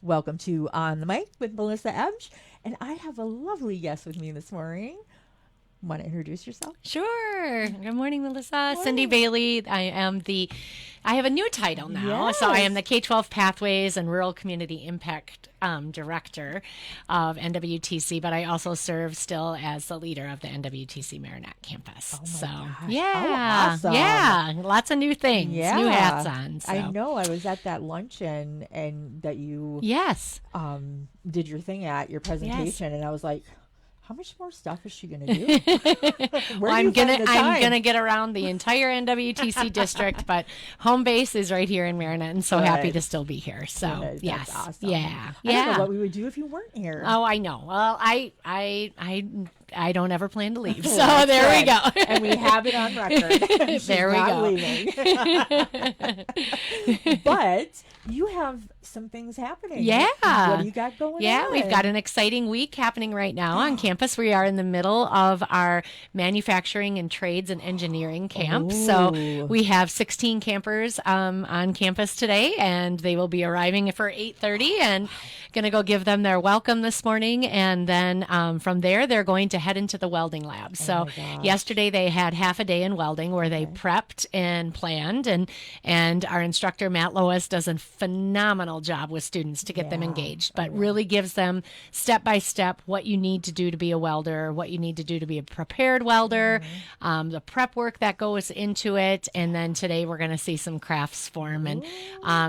Welcome to On the Mic with Melissa Ebsch, and I have a lovely guest with me this morning. Want to introduce yourself? Sure. Good morning, Melissa. Morning. Cindy Bailey. I have a new title now. Yes. So I am the K-12 Pathways and Rural Community Impact Director of NWTC, but I also serve still as the leader of the NWTC Marinette campus. Oh my so gosh. yeah, Oh, awesome. yeah, lots of new things, Yeah. new hats on. So. I know. I was at that luncheon and that you Yes. did your thing at your presentation, and I was like, how much more stuff is she going to do? Well, I'm gonna get around the entire NWTC district, but home base is right here in Marinette, and so happy to still be here. So Good. yes, That's awesome. yeah, I don't know what we would do if you weren't here. Oh, I know. Well, I don't ever plan to leave. So Well, there we go. And we have it on record. She's There we not go. leaving. But you have some things happening. Yeah. What do you got going on? Yeah, we've got an exciting week happening right now on campus. We are in the middle of our manufacturing and trades and engineering camp. Ooh. So we have 16 campers on campus today, and they will be arriving for 8:30 and going to go give them their welcome this morning. And then from there, they're going to head into the welding lab. So yesterday they had half a day in welding where they prepped and planned, and our instructor, Matt Lois, does a phenomenal job with students to get them engaged, but really gives them step by step what you need to do to be a welder, what you need to do to be a prepared welder, the prep work that goes into it. And then today we're going to see some crafts form, and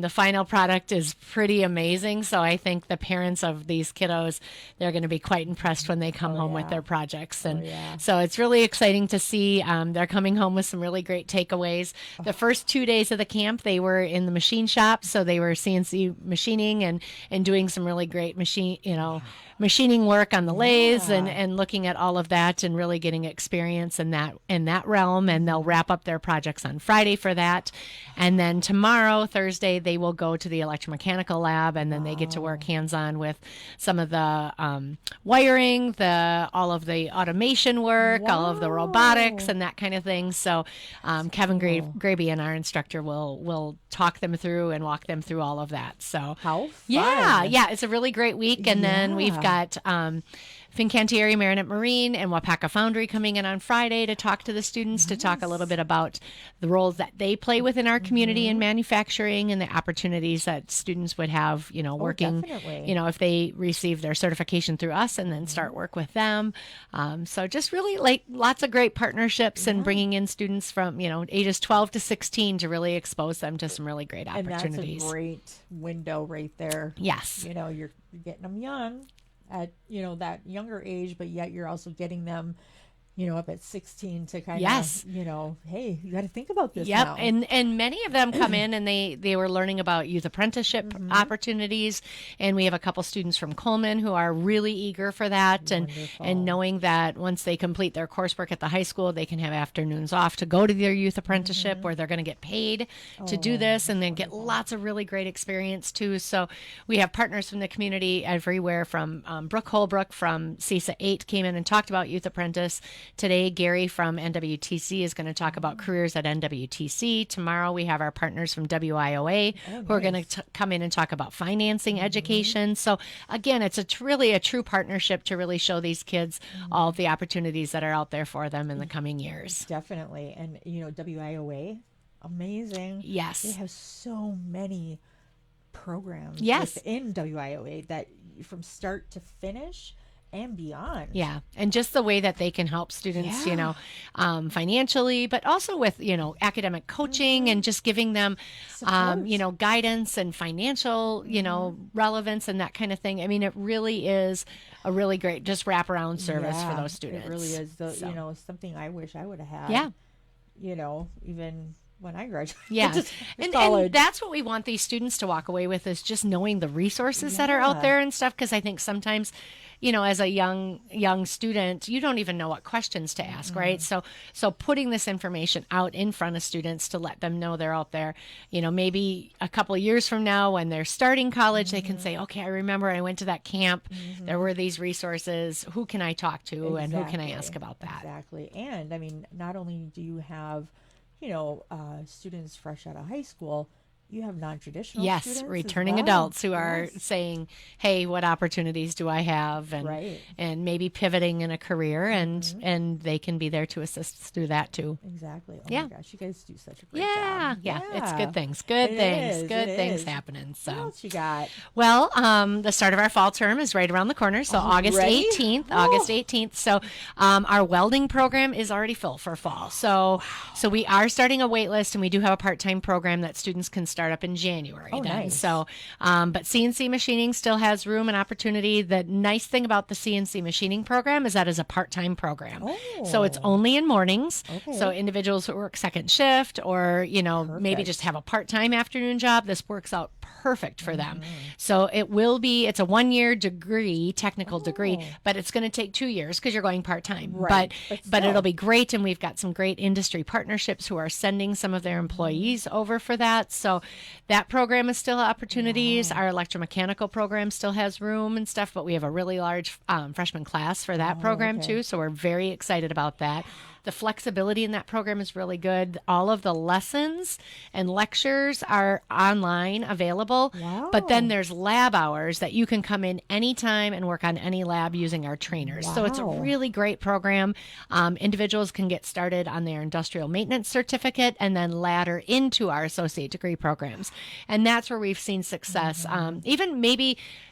the final product is pretty amazing. So I think the parents of these kiddos, they're going to be quite impressed when they come home with their projects. And so it's really exciting to see. They're coming home with some really great takeaways. The first 2 days of the camp, they were in the machine shop. So they were CNC machining and doing some really great machining work on the lathes and looking at all of that and really getting experience in that realm. And they'll wrap up their projects on Friday for that. And then tomorrow, Thursday, they will go to the electromechanical lab, and then they get to work hands-on with some of the wiring, all of the automation work, all of the robotics and that kind of thing. So Kevin Graby and our instructor will talk them through and walk them through all of that. So how fun. Yeah, it's a really great week. And then we've got Fincantieri Marinette Marine and Wapaka Foundry coming in on Friday to talk to the students, to talk a little bit about the roles that they play within our community in manufacturing and the opportunities that students would have, working, definitely. if they receive their certification through us and then start work with them. So just really like lots of great partnerships and bringing in students from, ages 12 to 16 to really expose them to some really great opportunities. And that's a great window right there. Yes. You're getting them young at that younger age, but yet you're also getting them up at 16 to kind of hey, you got to think about this now. And many of them come in and they were learning about youth apprenticeship opportunities, and we have a couple students from Coleman who are really eager for that. And knowing that once they complete their coursework at the high school, they can have afternoons off to go to their youth apprenticeship where they're going to get paid to do this and then get lots of really great experience too. So we have partners from the community everywhere, from Brooke Holbrook from CISA 8 came in and talked about youth apprentice. Today, Gary from NWTC is going to talk about careers at NWTC. Tomorrow, we have our partners from WIOA who are going to come in and talk about financing education. So again, it's really a true partnership to really show these kids all of the opportunities that are out there for them in the coming years. Definitely. And, WIOA, amazing. Yes. They have so many programs Yes. within WIOA that from start to finish and beyond. Yeah. And just the way that they can help students, financially, but also with, academic coaching and just giving them, guidance and financial, relevance and that kind of thing. I mean, it really is a really great just wraparound service for those students. It really is. Something I wish I would have had. Yeah. Even when I graduated. Yeah. And that's what we want these students to walk away with, is just knowing the resources that are out there and stuff. Because I think sometimes, as a young student, you don't even know what questions to ask, right? So putting this information out in front of students to let them know they're out there, maybe a couple of years from now when they're starting college, they can say, okay, I remember I went to that camp. There were these resources. Who can I talk to and who can I ask about that? Exactly. And I mean, not only do you have students fresh out of high school, you have non-traditional Yes, students returning as well. adults who are saying, "Hey, what opportunities do I have?" and maybe pivoting in a career, and they can be there to assist through that too. Exactly. Oh Yeah. my gosh, you guys do such a great job. Yeah, it's good things, It good things is. happening. So, What else you got? well, the start of our fall term is right around the corner. So August Already? 18th, Woo! August 18th. So, our welding program is already full for fall. So we are starting a wait list, and we do have a part-time program that students can start up in January. Oh, then. nice. So, but CNC machining still has room and opportunity. The nice thing about the CNC machining program is that is a part-time program. So it's only in mornings. Okay. So individuals who work second shift, or maybe just have a part-time afternoon job, this works out perfect for them. So it's a 1-year degree, technical degree, but it's going to take 2 years because you're going part-time. Right. But it'll be great, and we've got some great industry partnerships who are sending some of their employees over for that. So that program is still opportunities. Our electromechanical program still has room and stuff, but we have a really large freshman class for that program too. So we're very excited about that. The flexibility in that program is really good. All of the lessons and lectures are online available. Wow. But then there's lab hours that you can come in anytime and work on any lab using our trainers. So it's a really great program. Individuals can get started on their industrial maintenance certificate and then ladder into our associate degree programs. And that's where we've seen success.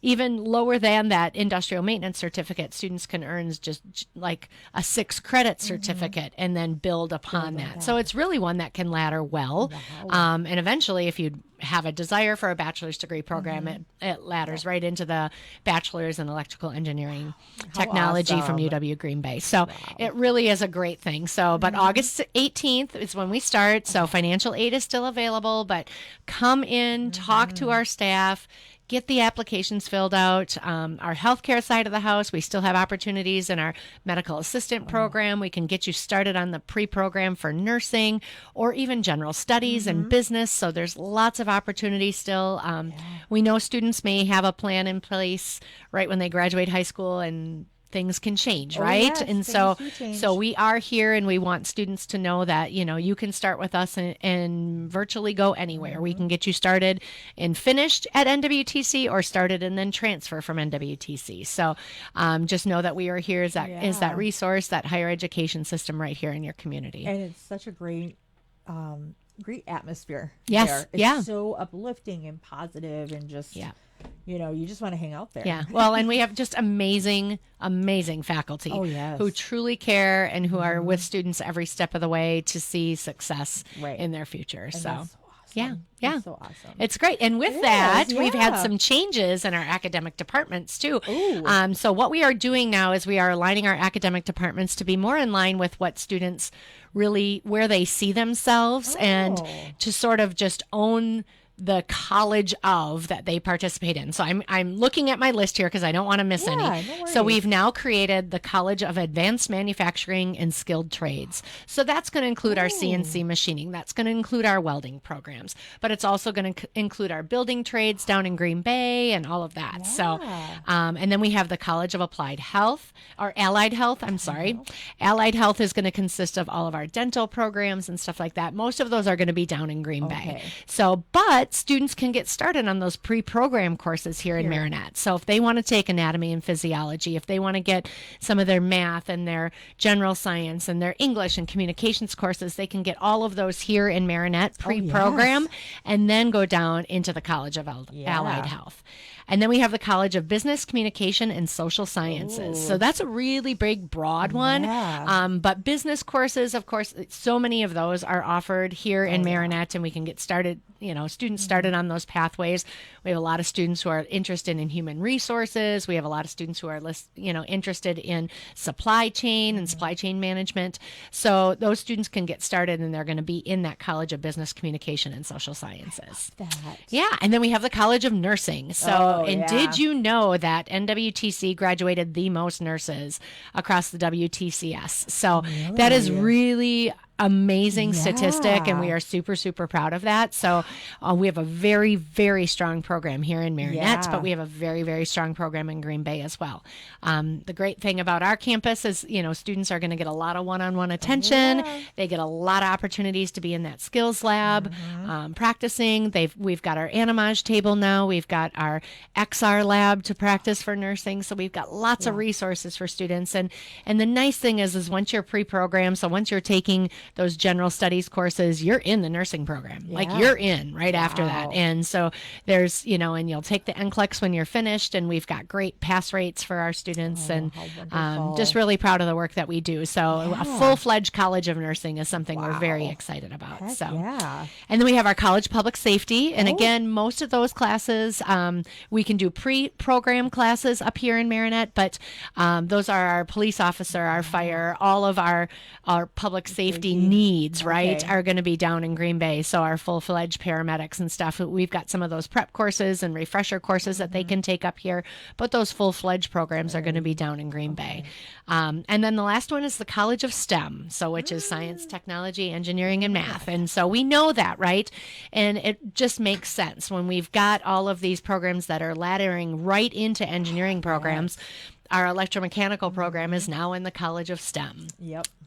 Even lower than that industrial maintenance certificate, students can earn just like a 6-credit certificate and then build upon that. So it's really one that can ladder well. And eventually, if you have a desire for a bachelor's degree program, it ladders right into the bachelor's in electrical engineering technology from UW Green Bay. So it really is a great thing. So, but August 18th is when we start. So financial aid is still available, but come in, talk to our staff, get the applications filled out. Our healthcare side of the house, we still have opportunities in our medical assistant program. We can get you started on the pre-program for nursing or even general studies and business. So there's lots of opportunity still. We know students may have a plan in place right when they graduate high school, and things can change, right? Yes, and so we are here, and we want students to know that, you can start with us and virtually go anywhere. We can get you started and finished at NWTC, or started and then transfer from NWTC. So just know that we are here as that resource, that higher education system right here in your community. And it's such a great atmosphere. Yes. It's so uplifting and positive, and just you just want to hang out there. Yeah. Well, and we have just amazing faculty who truly care and who are with students every step of the way to see success in their future. And so that's awesome. Yeah. That's so awesome. It's great. And with that, we've had some changes in our academic departments too. So what we are doing now is we are aligning our academic departments to be more in line with what students really, where they see themselves, and to sort of just own the college of that they participate in. So I'm looking at my list here because I don't want to miss any. No so we've now created the College of Advanced Manufacturing and Skilled Trades. So that's going to include our CNC machining. That's going to include our welding programs, but it's also going to include our building trades down in Green Bay and all of that. So, and then we have the College of Applied Health, or Allied Health. I'm sorry. Allied Health is going to consist of all of our dental programs and stuff like that. Most of those are going to be down in Green Bay. So, but students can get started on those pre-program courses here in Marinette. So if they want to take anatomy and physiology, if they want to get some of their math and their general science and their English and communications courses, they can get all of those here in Marinette pre-program, and then go down into the College of Allied Health. And then we have the College of Business, Communication, and Social Sciences. So that's a really big, broad one. But business courses, of course, so many of those are offered here in Marinette, and we can get started, students started on those pathways. We have a lot of students who are interested in human resources. We have a lot of students who are, interested in supply chain and supply chain management. So those students can get started, and they're going to be in that College of Business, Communication, and Social Sciences. Yeah. And then we have the College of Nursing. So, did you know that NWTC graduated the most nurses across the WTCS? So that is really amazing statistic, and we are super, super proud of that. So we have a very, very strong program here in Marinette, but we have a very, very strong program in Green Bay as well. The great thing about our campus is, students are going to get a lot of one-on-one attention. They get a lot of opportunities to be in that skills lab, practicing. We've got our animage table now. We've got our XR lab to practice for nursing. So we've got lots of resources for students. And the nice thing is once you're pre-programmed, so once you're taking those general studies courses, you're in the nursing program. Like you're in right after that. And so there's, and you'll take the NCLEX when you're finished, and we've got great pass rates for our students, and just really proud of the work that we do. So a full-fledged College of Nursing is something we're very excited about. And then we have our College Public Safety. And again, most of those classes, we can do pre-program classes up here in Marinette, but those are our police officer, our fire, all of our public safety needs, right, are going to be down in Green Bay. So our full-fledged paramedics and stuff, we've got some of those prep courses and refresher courses that they can take up here, but those full-fledged programs are going to be down in Green Bay. And then the last one is the College of STEM, so which is science, technology, engineering, and math. And so we know that, right? And it just makes sense when we've got all of these programs that are laddering right into engineering programs. Our electromechanical program is now in the College of STEM.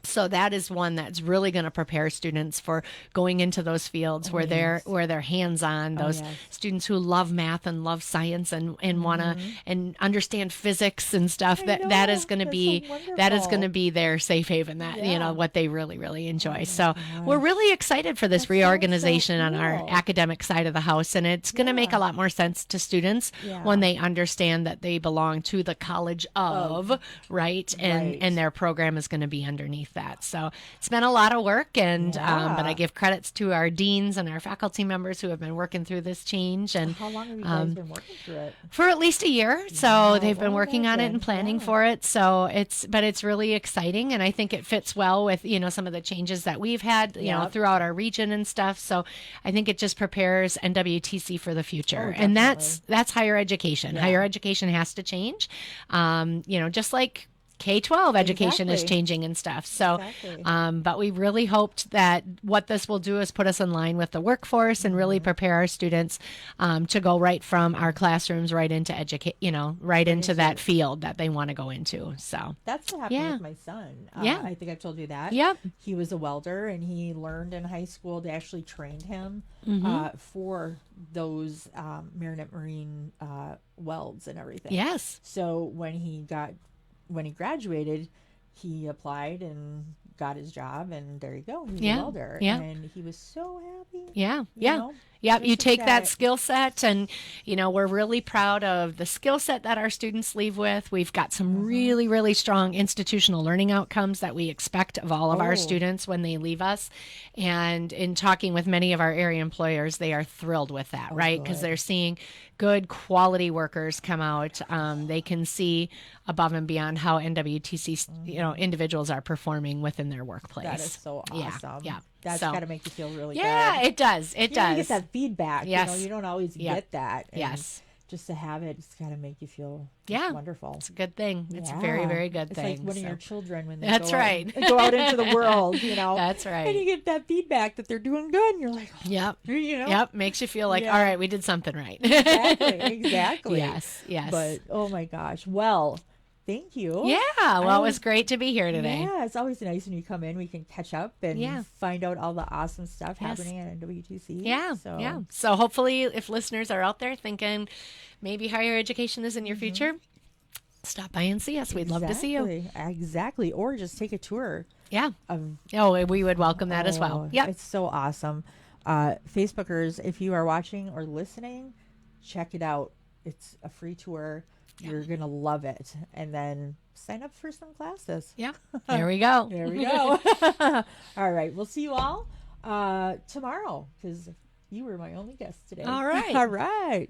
So that is one that's really going to prepare students for going into those fields where they're hands-on. Those students who love math and love science and want to and understand physics and stuff. That is going to be their safe haven. That what they really, really enjoy. So we're really excited for this reorganization on our academic side of the house, and it's going to make a lot more sense to students when they understand that they belong to the College of, right? And their program is going to be underneath that. So it's been a lot of work, and but I give credits to our deans and our faculty members who have been working through this change. And how long have you guys been working through it? For at least a year. So they've been working on it and planning for it. So it's really exciting, and I think it fits well with some of the changes that we've had throughout our region and stuff. So I think it just prepares NWTC for the future, and that's higher education. Higher education has to change. Just like K-12 education is changing and stuff. So, but we really hoped that what this will do is put us in line with the workforce and really prepare our students to go right from our classrooms right into into that field that they want to go into. So that's what happened with my son. I think I've told you that. He was a welder, and he learned in high school. They actually trained him for those Marinette Marine welds and everything. So when he graduated, he applied and got his job, and there you go. He's a welder. And he was so happy. You take that skill set, and we're really proud of the skill set that our students leave with. We've got some really, really strong institutional learning outcomes that we expect of all of our students when they leave us. And in talking with many of our area employers, they are thrilled with that, right? Because they're seeing good quality workers come out. They can see above and beyond how NWTC individuals are performing within their workplace. That is so awesome. That's got to make you feel really good. It does. It does. You get that feedback. You don't always get that. And just to have it, it's got to make you feel wonderful. It's a good thing. It's a very, very good thing. It's like one of your children when they go out into the world, That's right. And you get that feedback that they're doing good, and you're like, makes you feel like, all right, we did something right. Exactly. Yes. But, oh my gosh. Well, thank you. It was great to be here today. It's always nice when you come in. We can catch up and find out all the awesome stuff happening at NWTC. So hopefully, if listeners are out there thinking maybe higher education is in your future, stop by and see us. We'd love to see you. Exactly. Or just take a tour. We would welcome that as well. It's so awesome. Facebookers, if you are watching or listening, check it out. It's a free tour. You're going to love it. And then sign up for some classes. There we go. All right. We'll see you all tomorrow, because you were my only guest today. All right. All right.